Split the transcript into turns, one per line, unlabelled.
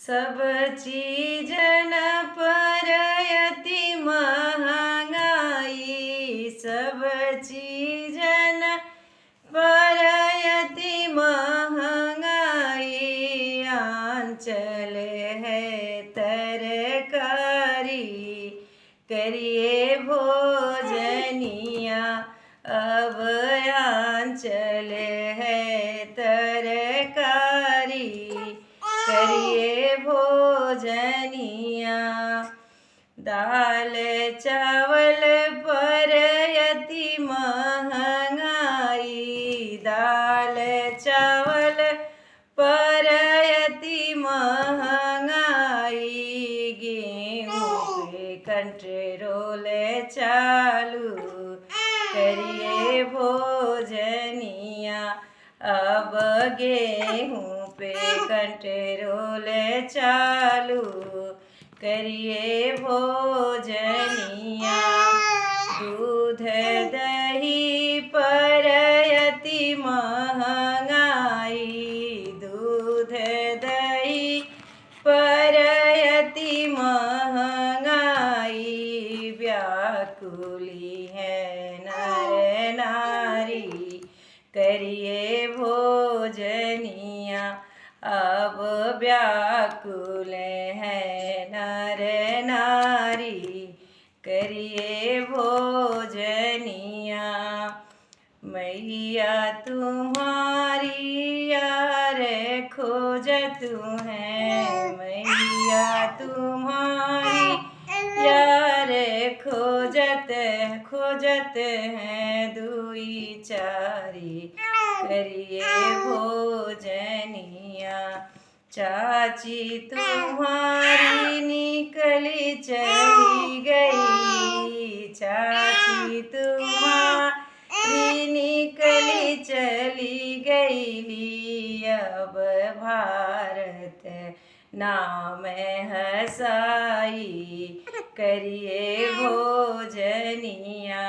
सब चीजन पर अति महंगाई, सब चीजन पर अति महंगाई। आंचल है तरकारी, करिए भोजनिया। अब आंचल है तरकारी, करिए भोजनिया। दाल चावल पर अति महंगाई, दाल चावल पर अति महंगाई। गेहूँ पे कंट्रोल चालू, करिए भोजनिया। अब गेहूँ पे कंट्रोल चालू, करिए भोजनिया। दूध दही पर अति महंगाई, दूध दही पर अति महंगाई। व्याकुली है नर नारी, करिए भोजनिया। अब व्याकुल है नर नारी, करिए भोजनिया। मैया तुम्हारी यार खोजत है, मैया तुम्हारी यार खोजत है। दुई चारी, करिए भोजनिया। चाची तुम्हारी निकली चली गई, चाची तुम्हारी निकली चली गई। अब भारत नाम हसाई, करिए भोजनिया।